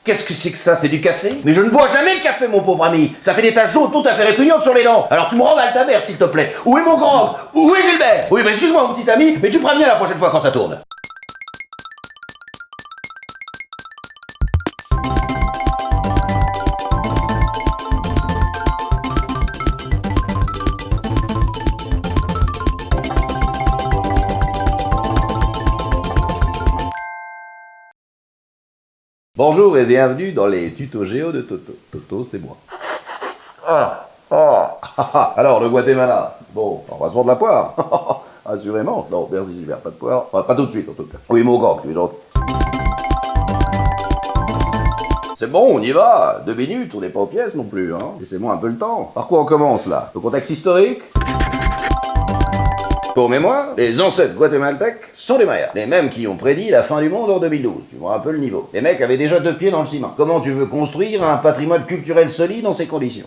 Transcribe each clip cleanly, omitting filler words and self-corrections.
Qu'est-ce que c'est que ça? C'est du café? Mais je ne bois jamais le café, mon pauvre ami. Ça fait des taches jaunes tout à fait répugnantes sur les dents. Alors tu me rends ta mère, s'il te plaît. Où est mon grand? Où est Gilbert? Oui, excuse-moi, mon petit ami, mais tu préviens la prochaine fois quand ça tourne. Bonjour et bienvenue dans les tutos géo de Toto. Toto, c'est moi. Alors, le Guatemala. Bon, on va se vendre la poire. Assurément. Non, merci Gilbert, pas de poire. Enfin, pas tout de suite en tout cas. Oui, mon grand, tu es gentil. C'est bon, on y va. 2 minutes, on n'est pas aux pièces non plus, hein. Laissez-moi un peu le temps. Par quoi on commence là? Le contexte historique? Pour mémoire, les ancêtres guatémaltèques sont des Mayas. Les mêmes qui ont prédit la fin du monde en 2012. Tu vois un peu le niveau. Les mecs avaient déjà 2 pieds dans le ciment. Comment tu veux construire un patrimoine culturel solide dans ces conditions?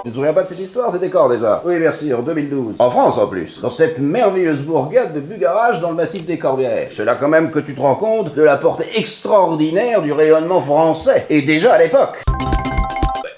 Tu te souviens pas de cette histoire? C'était quand déjà? Oui, merci, en 2012. En France en plus. Dans cette merveilleuse bourgade de Bugarach dans le massif des Corbières. C'est là quand même que tu te rends compte de la portée extraordinaire du rayonnement français. Et déjà à l'époque.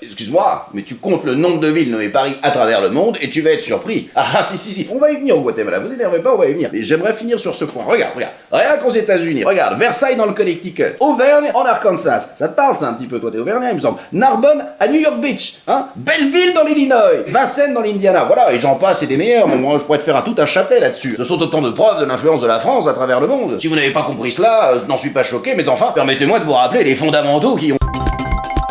Excuse-moi, mais tu comptes le nombre de villes nommées Paris à travers le monde et tu vas être surpris. Ah si, on va y venir au Guatemala, vous énervez pas, on va y venir. Mais j'aimerais finir sur ce point, regarde, rien qu'aux États-Unis, regarde, Versailles dans le Connecticut, Auvergne en Arkansas, ça te parle ça un petit peu, toi t'es Auvergnat il me semble, Narbonne à New York Beach, hein, Belleville dans l'Illinois, Vincennes dans l'Indiana, voilà, et j'en passe et des meilleurs, moi je pourrais te faire tout un chapelet là-dessus. Ce sont autant de preuves de l'influence de la France à travers le monde. Si vous n'avez pas compris cela, je n'en suis pas choqué, mais enfin, permettez-moi de vous rappeler les fondamentaux qui ont...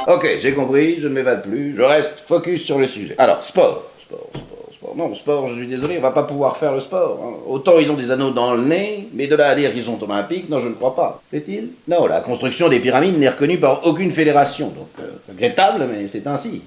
Ok, j'ai compris, je ne m'évade plus, je reste focus sur le sujet. Alors, sport. Non, sport, je suis désolé, on va pas pouvoir faire le sport. Hein. Autant ils ont des anneaux dans le nez, mais de là à dire qu'ils sont olympiques, non, je ne crois pas. Fait-il? Non, la construction des pyramides n'est reconnue par aucune fédération, donc c'est regrettable, mais c'est ainsi.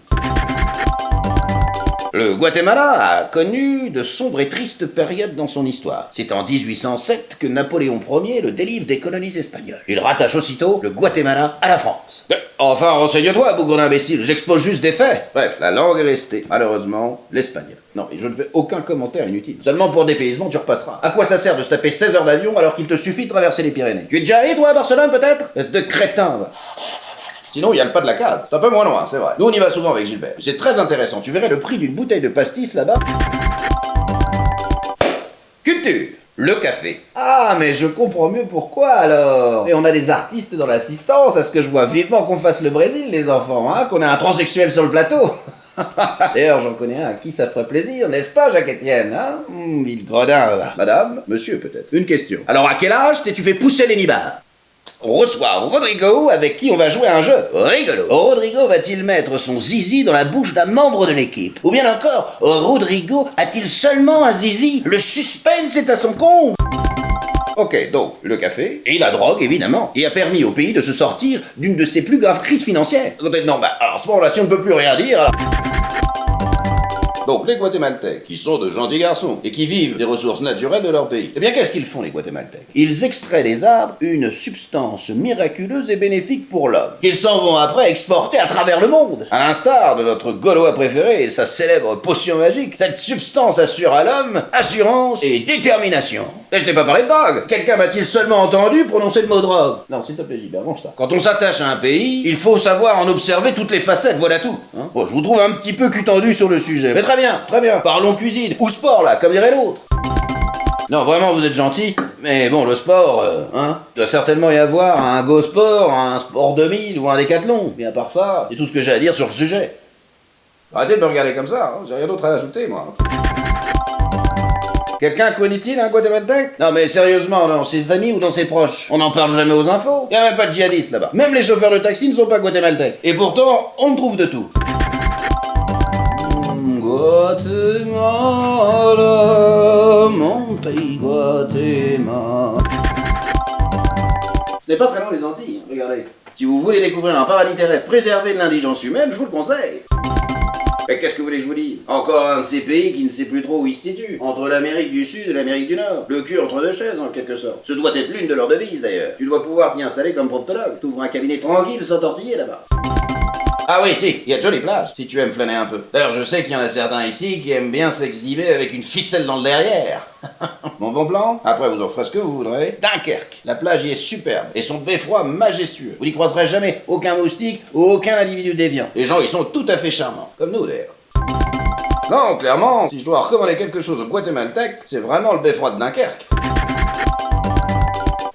Le Guatemala a connu de sombres et tristes périodes dans son histoire. C'est en 1807 que Napoléon Ier le délivre des colonies espagnoles. Il rattache aussitôt le Guatemala à la France. Enfin, renseigne-toi, bougre d'imbécile, j'expose juste des faits. Bref, la langue est restée, malheureusement, l'espagnol. Non, et je ne fais aucun commentaire inutile. Seulement pour dépaysement, tu repasseras. À quoi ça sert de se taper 16 heures d'avion alors qu'il te suffit de traverser les Pyrénées? Tu es déjà allé, toi, à Barcelone, peut-être? Espèce de crétin, va. Sinon, il y a le pas de la case. C'est un peu moins loin, c'est vrai. Nous, on y va souvent avec Gilbert. C'est très intéressant. Tu verrais le prix d'une bouteille de pastis là-bas. Culture. Le café. Ah, mais je comprends mieux pourquoi alors. Et on a des artistes dans l'assistance. À ce que je vois vivement qu'on fasse le Brésil, les enfants, hein, qu'on ait un transsexuel sur le plateau. D'ailleurs, j'en connais un à qui ça ferait plaisir, n'est-ce pas, Jacques-Étienne, hein? Ville gredin. Madame, monsieur peut-être. Une question. Alors, à quel âge t'es-tu fait pousser les nibards? On reçoit Rodrigo, avec qui on va jouer à un jeu rigolo. Rodrigo va-t-il mettre son zizi dans la bouche d'un membre de l'équipe? Ou bien encore, Rodrigo a-t-il seulement un zizi? Le suspense est à son comble. Ok, donc, le café, et la drogue, évidemment, qui a permis au pays de se sortir d'une de ses plus graves crises financières. Non, alors, à ce moment-là, si on ne peut plus rien dire, alors... Donc, les Guatémaltèques, qui sont de gentils garçons, et qui vivent des ressources naturelles de leur pays. Eh bien, qu'est-ce qu'ils font, les Guatémaltèques? Ils extraient des arbres une substance miraculeuse et bénéfique pour l'homme, qu'ils s'en vont après exporter à travers le monde. À l'instar de notre Gaulois préféré et sa célèbre potion magique, cette substance assure à l'homme assurance et détermination. Et je n'ai pas parlé de drogue. Quelqu'un m'a-t-il seulement entendu prononcer le mot drogue? Non, s'il te plaît, Gilbert, mange ça. Quand on s'attache à un pays, il faut savoir en observer toutes les facettes, voilà tout. Hein, bon, je vous trouve un petit peu cul-tendu sur le sujet. Mais très bien. Parlons cuisine. Ou sport, là, comme dirait l'autre. Non, vraiment, vous êtes gentil. Mais bon, le sport, il doit certainement y avoir un Go Sport, un Sport 2000 ou un Décathlon. Mais à part ça, c'est tout ce que j'ai à dire sur le sujet. Arrêtez de me regarder comme ça, hein. J'ai rien d'autre à ajouter, moi. Quelqu'un connaît-il un Guatémaltèque? Non mais sérieusement, dans ses amis ou dans ses proches? On n'en parle jamais aux infos. Y a même pas de djihadistes là-bas. Même les chauffeurs de taxi ne sont pas guatémaltèques. Et pourtant, on trouve de tout. Guatemala, mon pays Guatemala. Ce n'est pas très loin les Antilles, hein. Regardez. Si vous voulez découvrir un paradis terrestre préservé de l'indigence humaine, je vous le conseille. Mais qu'est-ce que vous voulez que je vous dise? Encore un de ces pays qui ne sait plus trop où il se situe. Entre l'Amérique du Sud et l'Amérique du Nord. Le cul entre deux chaises, en quelque sorte. Ce doit être l'une de leurs devises, d'ailleurs. Tu dois pouvoir t'y installer comme proctologue. T'ouvres un cabinet tranquille sans tortiller, là-bas. Ah oui, si, il y a de jolies plages, si tu aimes flâner un peu. D'ailleurs, je sais qu'il y en a certains ici qui aiment bien s'exhiber avec une ficelle dans le derrière. Mon bon plan? Après, vous en ferez ce que vous voudrez. Dunkerque. La plage y est superbe et son beffroi majestueux. Vous n'y croiserez jamais aucun moustique ou aucun individu déviant. Les gens y sont tout à fait charmants, comme nous d'ailleurs. Non, clairement, si je dois recommander quelque chose au guatémaltèque, c'est vraiment le beffroi de Dunkerque.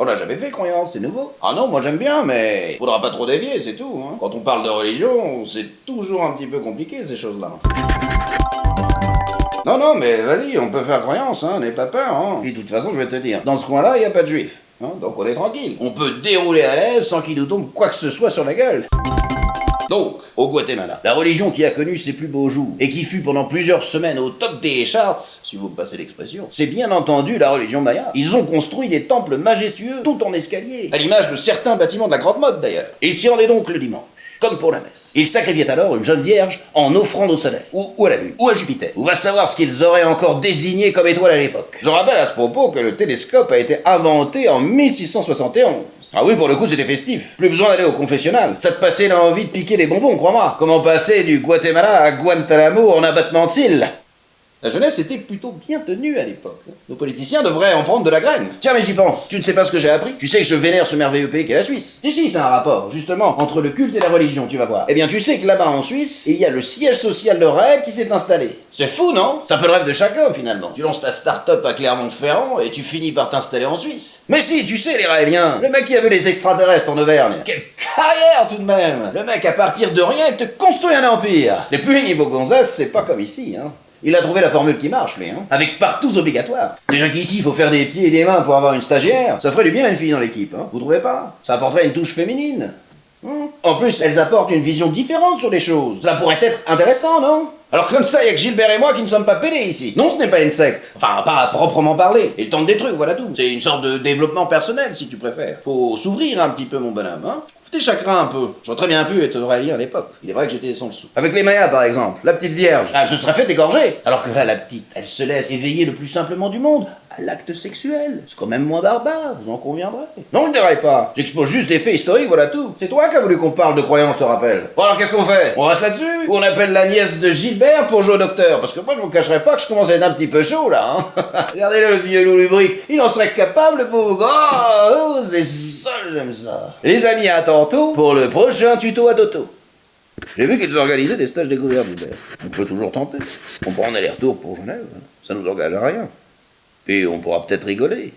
On l'a jamais fait, croyance, c'est nouveau. Ah non, moi j'aime bien, mais faudra pas trop dévier, c'est tout. Hein. Quand on parle de religion, c'est toujours un petit peu compliqué ces choses-là. Non, mais vas-y, on peut faire croyance, hein, n'aie pas peur. Hein. Puis de toute façon, je vais te dire, dans ce coin-là, il n'y a pas de juifs. Hein, donc on est tranquille. On peut dérouler à l'aise sans qu'il nous tombe quoi que ce soit sur la gueule. Donc, au Guatemala, la religion qui a connu ses plus beaux jours et qui fut pendant plusieurs semaines au top des charts, si vous me passez l'expression, c'est bien entendu la religion maya. Ils ont construit des temples majestueux tout en escalier, à l'image de certains bâtiments de la grande mode d'ailleurs. Ils s'y rendaient donc le dimanche, comme pour la messe. Ils sacrifiaient alors une jeune vierge en offrande au soleil, ou à la lune, ou à Jupiter. On va savoir ce qu'ils auraient encore désigné comme étoile à l'époque. Je rappelle à ce propos que le télescope a été inventé en 1671. Ah oui, pour le coup, c'était festif. Plus besoin d'aller au confessionnal. Ça te passait l'envie de piquer des bonbons, crois-moi. Comment passer du Guatemala à Guantanamo en abattement de cils? La jeunesse était plutôt bien tenue à l'époque. Nos politiciens devraient en prendre de la graine. Tiens, mais j'y pense. Tu ne sais pas ce que j'ai appris? Tu sais que je vénère ce merveilleux pays qu'est la Suisse. Si, c'est un rapport, justement, entre le culte et la religion, tu vas voir. Eh bien, tu sais que là-bas en Suisse, il y a le siège social de Raël qui s'est installé. C'est fou, non? C'est un peu le rêve de chacun, finalement. Tu lances ta start-up à Clermont-Ferrand et tu finis par t'installer en Suisse. Mais si, tu sais, les Raéliens, le mec qui a vu les extraterrestres en Auvergne. Quelle carrière, tout de même! Le mec, à partir de rien, il te construit un empire. Et puis, niveau Gonzès, c'est pas comme ici, hein. Il a trouvé la formule qui marche, lui, hein. Avec partous obligatoires. Déjà qu'ici, il faut faire des pieds et des mains pour avoir une stagiaire. Ça ferait du bien à une fille dans l'équipe, hein. Vous trouvez pas? Ça apporterait une touche féminine. En plus, elles apportent une vision différente sur les choses. Cela pourrait être intéressant, non? Alors comme ça, il y a que Gilbert et moi qui ne sommes pas pédés ici. Non, ce n'est pas une secte. Enfin, pas à proprement parler. Ils tentent des trucs, voilà tout. C'est une sorte de développement personnel, si tu préfères. Faut s'ouvrir un petit peu, mon bonhomme, hein. Faut des chagrins un peu. J'aurais très bien pu être Aurélien à l'époque. Il est vrai que j'étais sans le sou. Avec les Mayas, par exemple. La petite vierge. Elle se serait fait égorger. Alors que là, la petite, elle se laisse éveiller le plus simplement du monde à l'acte sexuel. C'est quand même moins barbare, vous en conviendrez. Non, je déraille pas. J'expose juste des faits historiques, voilà tout. C'est toi qui as voulu qu'on parle de croyance, je te rappelle. Bon, alors qu'est-ce qu'on fait? On reste là-dessus? Ou on appelle la nièce de Gilbert pour jouer au docteur? Parce que moi, je vous cacherai pas que je commence à être un petit peu chaud, là, hein. Regardez-le, le vieux loup lubrique. Il en serait capable, le pauvre. Oh, c'est ça, j'aime ça. Les amis, à tantôt pour le prochain tuto à Toto. J'ai vu qu'ils organisaient des stages découvertes, Gilbert. On peut toujours tenter. On prend un aller-retour pour Genève. Ça nous engage à rien. Et on pourra peut-être rigoler.